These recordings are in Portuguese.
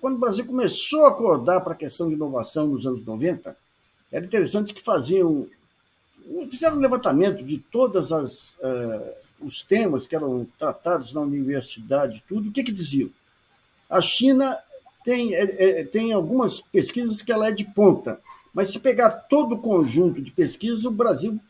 Quando o Brasil começou a acordar para a questão de inovação nos anos 90, era interessante que fizeram um levantamento de todos os temas que eram tratados na universidade, tudo. O que diziam? A China tem algumas pesquisas que ela é de ponta, mas se pegar todo o conjunto de pesquisas, o Brasil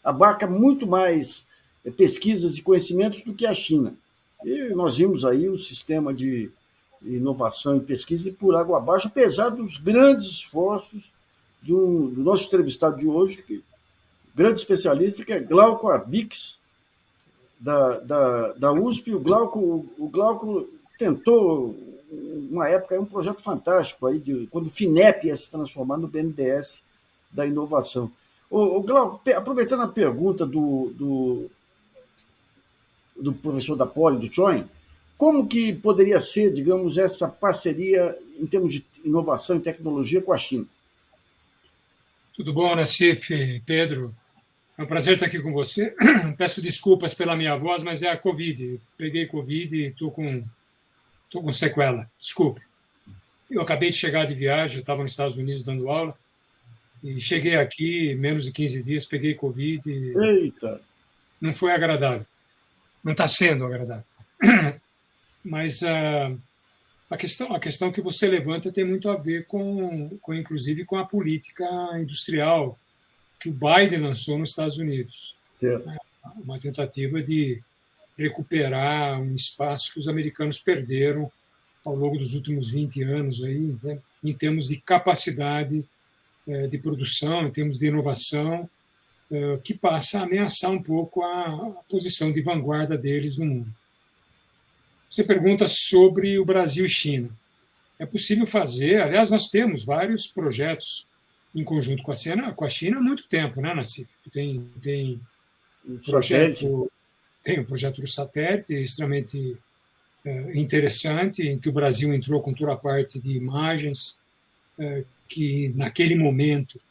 abarca muito mais pesquisas e conhecimentos do que a China. E nós vimos aí o sistema de inovação e pesquisa por água abaixo, apesar dos grandes esforços do nosso entrevistado de hoje, grande especialista, que é Glauco Arbix, da USP. O Glauco tentou, uma época, um projeto fantástico, aí quando o FINEP ia se transformar no BNDES da inovação. Glauco, aproveitando a pergunta do professor da Poli, do Choi, como que poderia ser, digamos, essa parceria em termos de inovação e tecnologia com a China? Tudo bom, Nassif, Pedro? É um prazer estar aqui com você. Peço desculpas pela minha voz, mas é a Covid. Peguei Covid e estou com sequela. Desculpe. Eu acabei de chegar de viagem, estava nos Estados Unidos dando aula, e cheguei aqui, menos de 15 dias, peguei Covid. Eita! Não foi agradável. Não está sendo agradável. Mas a questão que você levanta tem muito a ver inclusive, com a política industrial que o Biden lançou nos Estados Unidos. Uma tentativa de recuperar um espaço que os americanos perderam ao longo dos últimos 20 anos, aí, né, em termos de capacidade de produção, em termos de inovação, que passa a ameaçar um pouco a posição de vanguarda deles no mundo. Você pergunta sobre o Brasil e China. É possível fazer, aliás, nós temos vários projetos em conjunto com a China há muito tempo, né, Nassif? Tem um projeto do satélite extremamente interessante, em que o Brasil entrou com toda a parte de imagens, que naquele momento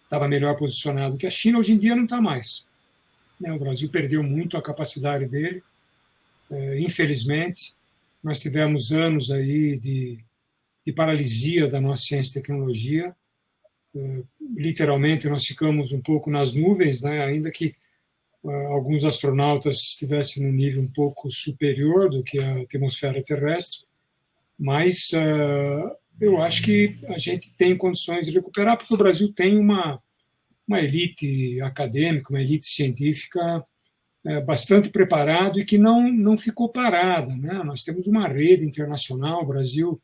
estava melhor posicionado que a China. Hoje em dia não está mais. O Brasil perdeu muito a capacidade dele. Infelizmente, nós tivemos anos aí de paralisia da nossa ciência e tecnologia. Literalmente, nós ficamos um pouco nas nuvens, né? Ainda que alguns astronautas estivessem num nível um pouco superior do que a atmosfera terrestre, mas eu acho que a gente tem condições de recuperar, porque o Brasil tem uma elite acadêmica, uma elite científica bastante preparado e que não ficou parada, né? Nós temos uma rede internacional, o Brasil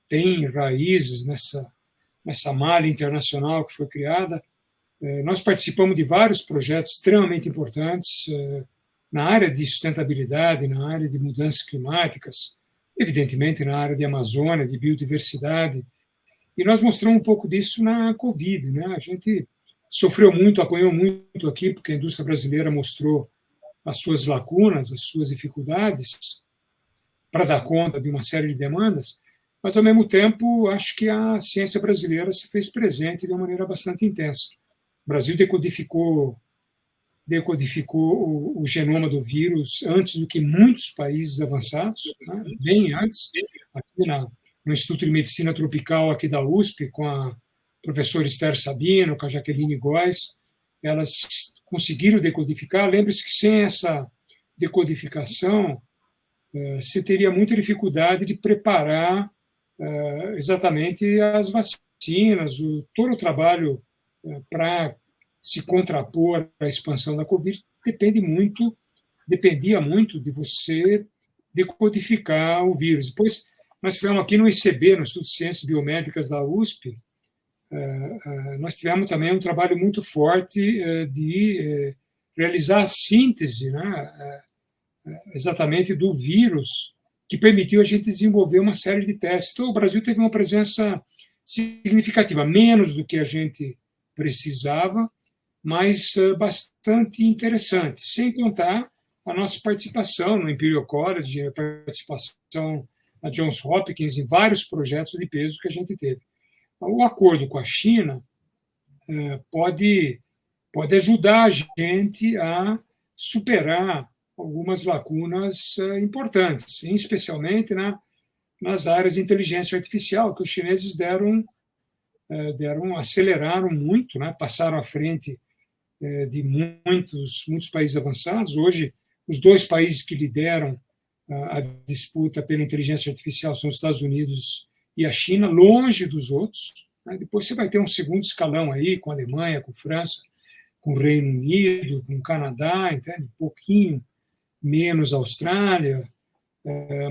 tem raízes nessa malha internacional que foi criada. Nós participamos de vários projetos extremamente importantes na área de sustentabilidade, na área de mudanças climáticas, evidentemente na área de Amazônia, de biodiversidade, e nós mostramos um pouco disso na Covid, né? A gente sofreu muito, apanhou muito aqui, porque a indústria brasileira mostrou as suas lacunas, as suas dificuldades para dar conta de uma série de demandas, mas, ao mesmo tempo, acho que a ciência brasileira se fez presente de uma maneira bastante intensa. O Brasil decodificou o genoma do vírus antes do que muitos países avançados, né? Bem antes, aqui no Instituto de Medicina Tropical aqui da USP, com a professora Esther Sabino, com a Jaqueline Góes, elas conseguiram decodificar. Lembre-se que sem essa decodificação, se teria muita dificuldade de preparar exatamente as vacinas, todo o trabalho para se contrapor à expansão da Covid dependia muito de você decodificar o vírus. Depois, nós tivemos aqui no ICB, no Instituto de Ciências Biomédicas da USP, nós tivemos também um trabalho muito forte de realizar a síntese, né, exatamente do vírus, que permitiu a gente desenvolver uma série de testes. Então, o Brasil teve uma presença significativa, menos do que a gente precisava, mas bastante interessante, sem contar a nossa participação no Imperial College, a participação na Johns Hopkins, em vários projetos de peso que a gente teve. O acordo com a China pode ajudar a gente a superar algumas lacunas importantes, especialmente nas áreas de inteligência artificial, que os chineses aceleraram muito, né? Passaram à frente de muitos países avançados. Hoje, os dois países que lideram a disputa pela inteligência artificial são os Estados Unidos e a China, longe dos outros. Né? Depois você vai ter um segundo escalão aí, com a Alemanha, com a França, com o Reino Unido, com o Canadá, entende? Um pouquinho menos a Austrália,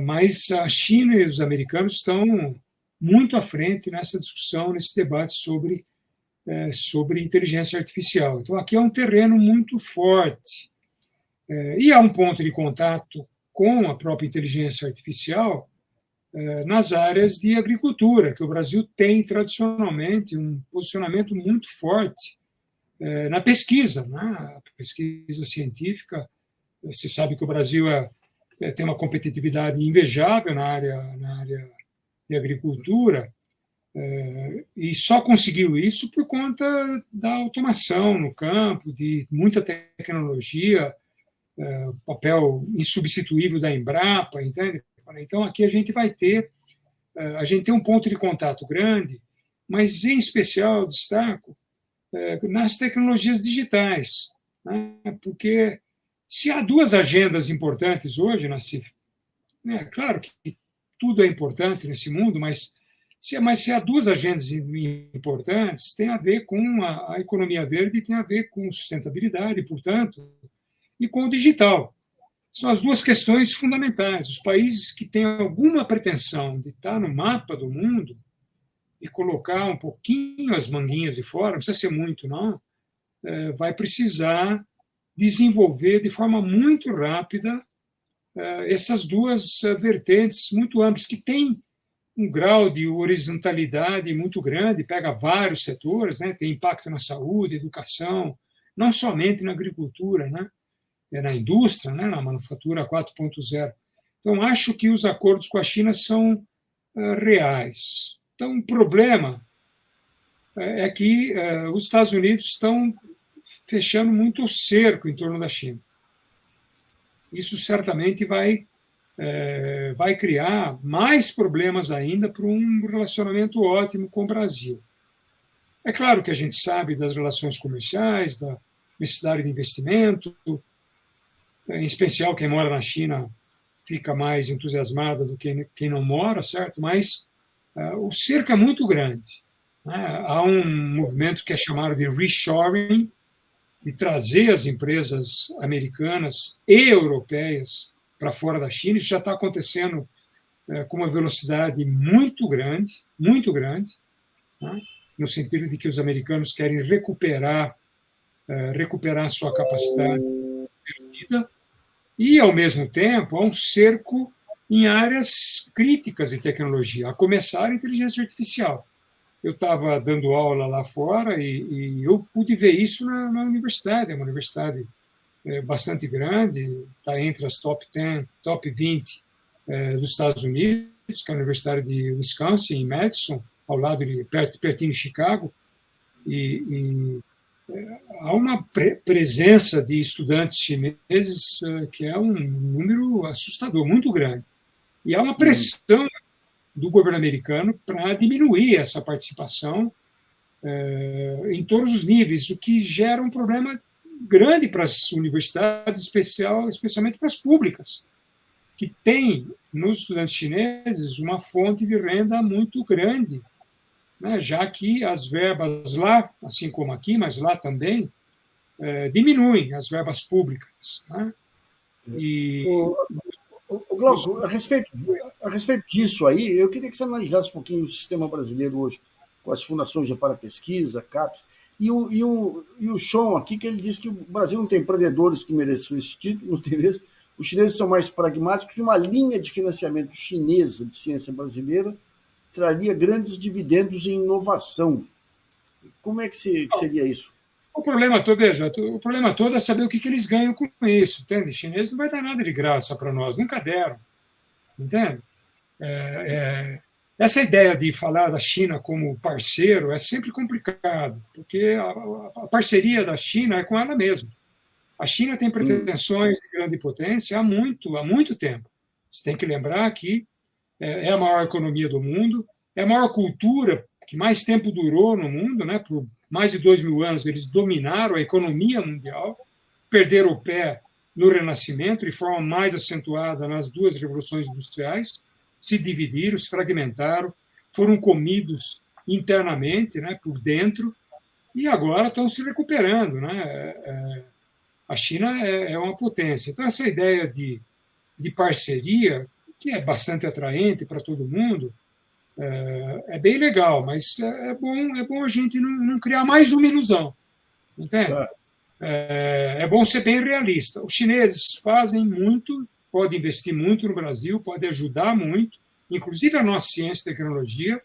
mas a China e os americanos estão muito à frente nessa discussão, nesse debate sobre inteligência artificial. Então, aqui é um terreno muito forte. E há um ponto de contato com a própria inteligência artificial nas áreas de agricultura, que o Brasil tem tradicionalmente um posicionamento muito forte na pesquisa, né? A pesquisa científica. Você sabe que o Brasil tem uma competitividade invejável na área de agricultura, e só conseguiu isso por conta da automação no campo, de muita tecnologia, papel insubstituível da Embrapa, entende? Então, aqui a gente tem um ponto de contato grande, mas, em especial, destaco nas tecnologias digitais, né? Porque se há duas agendas importantes hoje na CIF, é claro que tudo é importante nesse mundo, mas se há duas agendas importantes, tem a ver com a economia verde, tem a ver com sustentabilidade, portanto, e com o digital. São as duas questões fundamentais. Os países que têm alguma pretensão de estar no mapa do mundo e colocar um pouquinho as manguinhas de fora, não precisa ser muito, não, vai precisar desenvolver de forma muito rápida essas duas vertentes muito amplas, que têm um grau de horizontalidade muito grande, pega vários setores, né? Tem impacto na saúde, educação, não somente na agricultura, né? Na indústria, né? Na manufatura 4.0. Então, acho que os acordos com a China são reais. Então, o problema é que os Estados Unidos estão fechando muito o cerco em torno da China. Isso certamente vai criar mais problemas ainda para um relacionamento ótimo com o Brasil. É claro que a gente sabe das relações comerciais, da necessidade de investimento, em especial quem mora na China fica mais entusiasmado do que quem não mora, certo? Mas o cerco é muito grande. Né? Há um movimento que é chamado de reshoring, de trazer as empresas americanas e europeias para fora da China. Isso já está acontecendo com uma velocidade muito grande, né? No sentido de que os americanos querem recuperar a sua capacidade perdida, e, ao mesmo tempo, há um cerco em áreas críticas de tecnologia, a começar a inteligência artificial. Eu estava dando aula lá fora e eu pude ver isso na universidade. É uma universidade bastante grande, está entre as top 10, top 20 dos Estados Unidos, que é a Universidade de Wisconsin, em Madison, ao lado pertinho de Chicago, e há uma presença de estudantes chineses que é um número assustador, muito grande. E há uma pressão do governo americano para diminuir essa participação em todos os níveis, o que gera um problema grande para as universidades, especialmente para as públicas, que têm nos estudantes chineses uma fonte de renda muito grande, né, já que as verbas lá, assim como aqui, mas lá também, diminuem as verbas públicas. Né? Glauco, a respeito disso aí, eu queria que você analisasse um pouquinho o sistema brasileiro hoje, com as fundações de Pesquisa, CAPES, e o Sean aqui, que ele disse que o Brasil não tem empreendedores que mereçam esse título, não tem mesmo. Os chineses são mais pragmáticos e uma linha de financiamento chinesa de ciência brasileira traria grandes dividendos em inovação. Como é que seria isso? O problema todo é saber o que eles ganham com isso, entende? O chinês não vai dar nada de graça para nós, nunca deram, entende? Essa ideia de falar da China como parceiro é sempre complicado, porque a parceria da China é com ela mesma. A China tem pretensões de grande potência há muito tempo. Você tem que lembrar que é a maior economia do mundo, é a maior cultura que mais tempo durou no mundo, né? Por mais de 2.000 anos eles dominaram a economia mundial, perderam o pé no Renascimento, de forma mais acentuada nas duas revoluções industriais, se dividiram, se fragmentaram, foram comidos internamente, né, por dentro, e agora estão se recuperando. Né? A China é uma potência. Então, essa ideia de parceria, que é bastante atraente para todo mundo, é bem legal, mas é bom a gente não criar mais uma ilusão. Entende? Tá. É bom ser bem realista. Os chineses fazem muito, podem investir muito no Brasil, podem ajudar muito, inclusive a nossa ciência e tecnologia,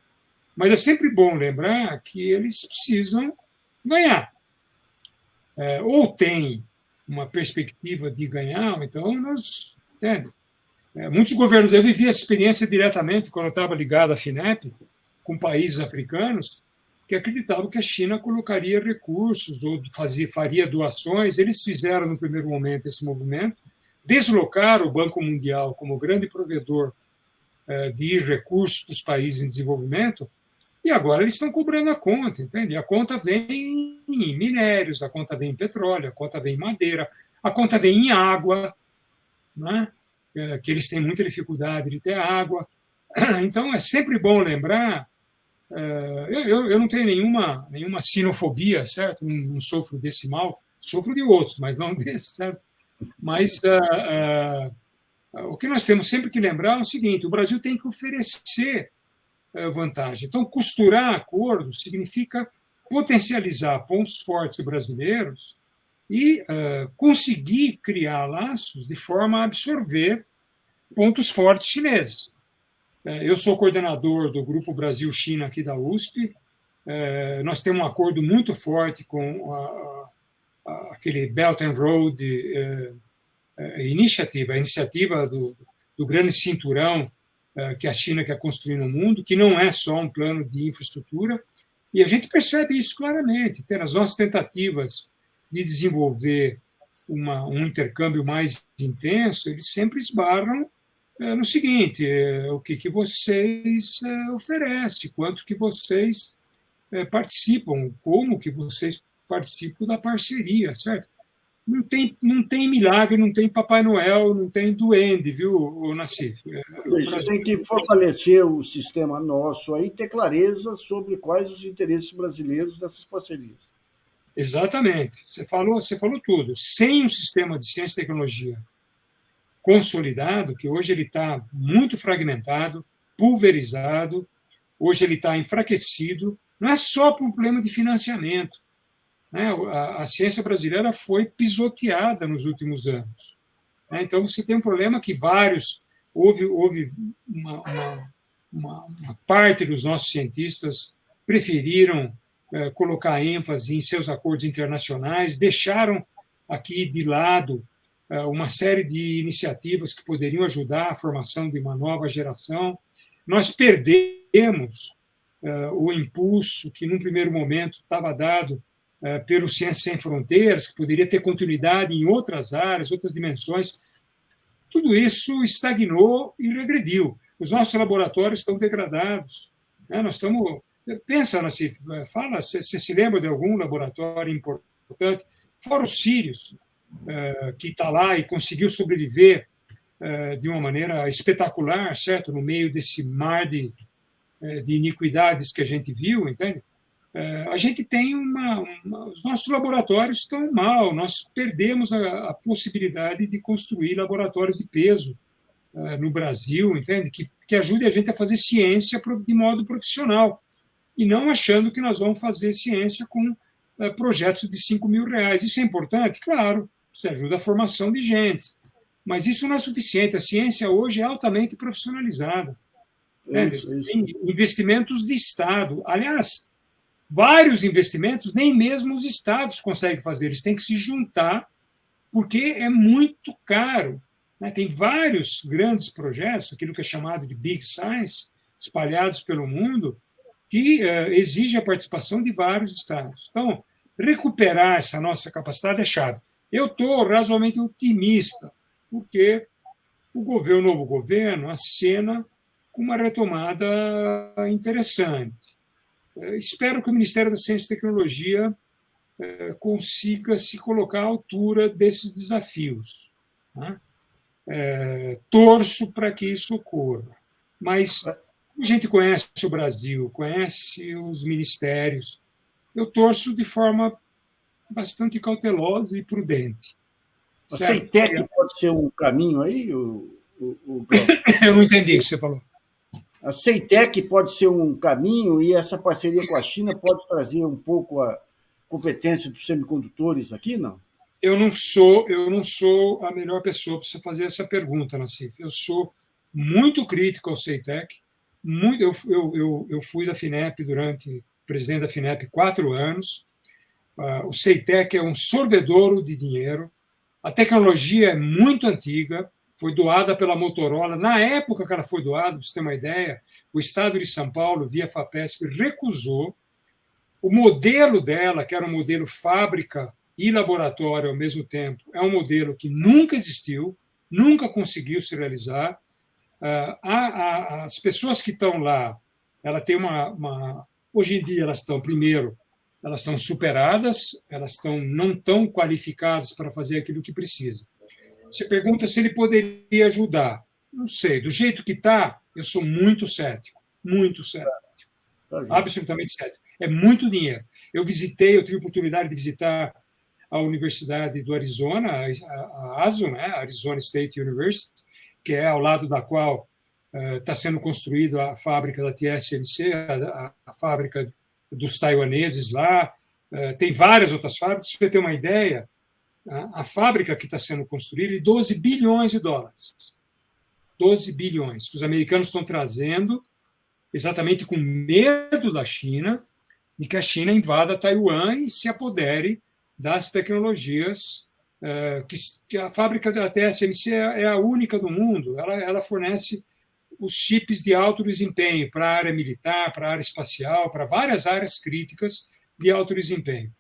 mas é sempre bom lembrar que eles precisam ganhar. Ou tem uma perspectiva de ganhar, então nós... Entende? Muitos governos... Eu vivi essa experiência diretamente quando eu estava ligado à FINEP, com países africanos, que acreditavam que a China colocaria recursos ou faria doações. Eles fizeram, no primeiro momento, esse movimento, deslocaram o Banco Mundial como grande provedor de recursos dos países em desenvolvimento, e agora eles estão cobrando a conta, entende? A conta vem em minérios, a conta vem em petróleo, a conta vem em madeira, a conta vem em água, né? Que eles têm muita dificuldade de ter água. Então, é sempre bom lembrar. Eu não tenho nenhuma sinofobia, certo? Não sofro desse mal, sofro de outros, mas não desse, certo? Mas o que nós temos sempre que lembrar é o seguinte: o Brasil tem que oferecer vantagem. Então, costurar acordos significa potencializar pontos fortes brasileiros e conseguir criar laços de forma a absorver pontos fortes chineses. Eu sou coordenador do Grupo Brasil-China aqui da USP. Nós temos um acordo muito forte com aquele Belt and Road Initiative, a iniciativa do grande cinturão que a China quer construir no mundo, que não é só um plano de infraestrutura, e a gente percebe isso claramente. Nas nossas tentativas de desenvolver um intercâmbio mais intenso, eles sempre esbarram no seguinte: o que vocês oferecem, quanto que vocês participam, como que vocês participam da parceria, certo? Não tem milagre, não tem Papai Noel, não tem duende, viu, Nassif? Você tem que fortalecer o sistema nosso aí, ter clareza sobre quais os interesses brasileiros dessas parcerias. Exatamente. Você falou tudo. Sem um sistema de ciência e tecnologia consolidado, que hoje ele está muito fragmentado, pulverizado, hoje ele está enfraquecido, não é só por um problema de financiamento. Né? A ciência brasileira foi pisoteada nos últimos anos. Então, você tem um problema que houve uma parte dos nossos cientistas preferiram colocar ênfase em seus acordos internacionais, deixaram aqui de lado uma série de iniciativas que poderiam ajudar a formação de uma nova geração. Nós perdemos o impulso que, num primeiro momento, estava dado pelo Ciência Sem Fronteiras, que poderia ter continuidade em outras áreas, outras dimensões. Tudo isso estagnou e regrediu. Os nossos laboratórios estão degradados. Nós estamos... Pensa, Nassif, fala, você se lembra de algum laboratório importante? Fora os sírios, que está lá e conseguiu sobreviver de uma maneira espetacular, certo? No meio desse mar de iniquidades que a gente viu, entende? A gente tem os nossos laboratórios estão mal, nós perdemos a possibilidade de construir laboratórios de peso no Brasil, entende? Que ajude a gente a fazer ciência de modo profissional, e não achando que nós vamos fazer ciência com projetos de R$5.000. Isso é importante? Claro, isso ajuda a formação de gente, mas isso não é suficiente. A ciência hoje é altamente profissionalizada. Isso. Tem investimentos de Estado. Aliás, vários investimentos nem mesmo os estados conseguem fazer, eles têm que se juntar, porque é muito caro. Tem vários grandes projetos, aquilo que é chamado de Big Science, espalhados pelo mundo, que exige a participação de vários estados. Então, recuperar essa nossa capacidade é chave. Eu estou razoavelmente otimista, porque o novo governo acena com uma retomada interessante. Espero que o Ministério da Ciência e Tecnologia consiga se colocar à altura desses desafios. Né? Torço para que isso ocorra. Mas a gente conhece o Brasil, conhece os ministérios. Eu torço de forma bastante cautelosa e prudente. A CEITEC pode ser um caminho aí, o Eu não entendi o que você falou. A CEITEC pode ser um caminho e essa parceria com a China pode trazer um pouco a competência dos semicondutores aqui, não? Eu não sou a melhor pessoa para você fazer essa pergunta, Nassif. Eu sou muito crítico ao CEITEC. Eu fui da FINEP presidente da FINEP 4 anos. O CEITEC é um sorvedouro de dinheiro. A tecnologia é muito antiga, foi doada pela Motorola. Na época que ela foi doada, para você ter uma ideia, o Estado de São Paulo, via FAPESP, recusou. O modelo dela, que era um modelo fábrica e laboratório ao mesmo tempo, é um modelo que nunca existiu, nunca conseguiu se realizar. As pessoas que estão lá, ela tem hoje em dia elas estão superadas, elas não estão qualificadas para fazer aquilo que precisa. Você pergunta se ele poderia ajudar. Não sei. Do jeito que está, eu sou muito cético. Muito cético. Absolutamente cético. É muito dinheiro. Eu tive a oportunidade de visitar a Universidade do Arizona, a ASU, né? Arizona State University, que é ao lado da qual está sendo construída a fábrica da TSMC, a fábrica dos taiwaneses lá. Tem várias outras fábricas. Se você ter uma ideia, a fábrica que está sendo construída é 12 bilhões de dólares. 12 bilhões que os americanos estão trazendo exatamente com medo da China, de que a China invada Taiwan e se apodere das tecnologias que a fábrica da TSMC é a única do mundo. Ela fornece os chips de alto desempenho para a área militar, para a área espacial, para várias áreas críticas de alto desempenho.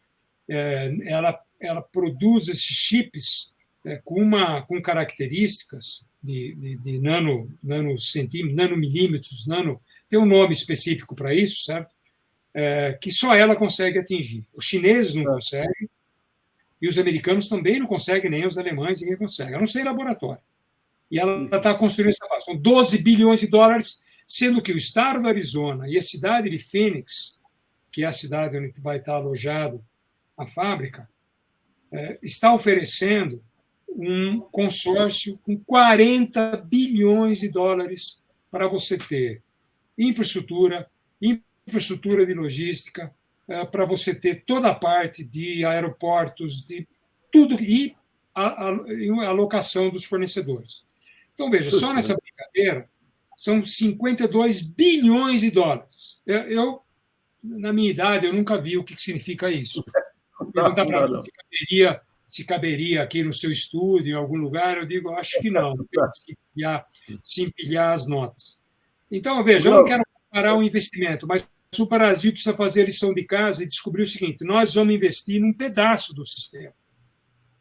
Ela produz esses chips com características de nanomilímetros, tem um nome específico para isso, certo? Que só ela consegue atingir. Os chineses não conseguem, e os americanos também não conseguem, nem os alemães, ninguém consegue. A não ser em laboratório. E ela está construindo essa fábrica. São 12 bilhões de dólares, sendo que o estado do Arizona e a cidade de Phoenix, que é a cidade onde vai estar alojado a fábrica, está oferecendo um consórcio com 40 bilhões de dólares para você ter infraestrutura de logística, para você ter toda a parte de aeroportos, de tudo, e a alocação dos fornecedores. Então, veja, só nessa brincadeira são 52 bilhões de dólares. Na minha idade, eu nunca vi o que significa isso. Perguntar para mim se caberia aqui no seu estúdio, em algum lugar, eu digo, acho que não. Se empilhar as notas. Então, veja, eu não quero comparar o investimento, mas o Brasil precisa fazer a lição de casa e descobrir o seguinte: nós vamos investir num pedaço do sistema.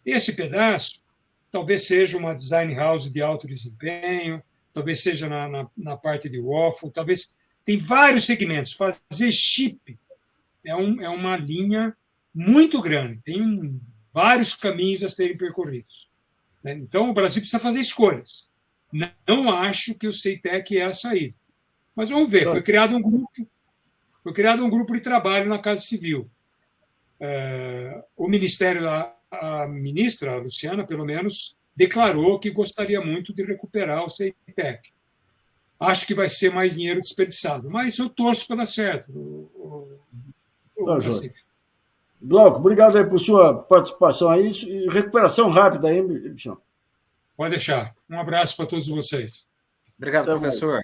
Esse pedaço talvez seja uma design house de alto desempenho, talvez seja na parte de waffle, talvez... Tem vários segmentos. Fazer chip é uma linha muito grande, tem vários caminhos a serem percorridos. Então, o Brasil precisa fazer escolhas. Não acho que o CEITEC é a saída. Mas vamos ver, foi criado um grupo de trabalho na Casa Civil. O Ministério, a ministra, a Luciana, pelo menos, declarou que gostaria muito de recuperar o CEITEC. Acho que vai ser mais dinheiro desperdiçado, mas eu torço para dar certo. Glauco, obrigado aí por sua participação aí e recuperação rápida aí, bichão. Pode deixar. Um abraço para todos vocês. Obrigado, professor.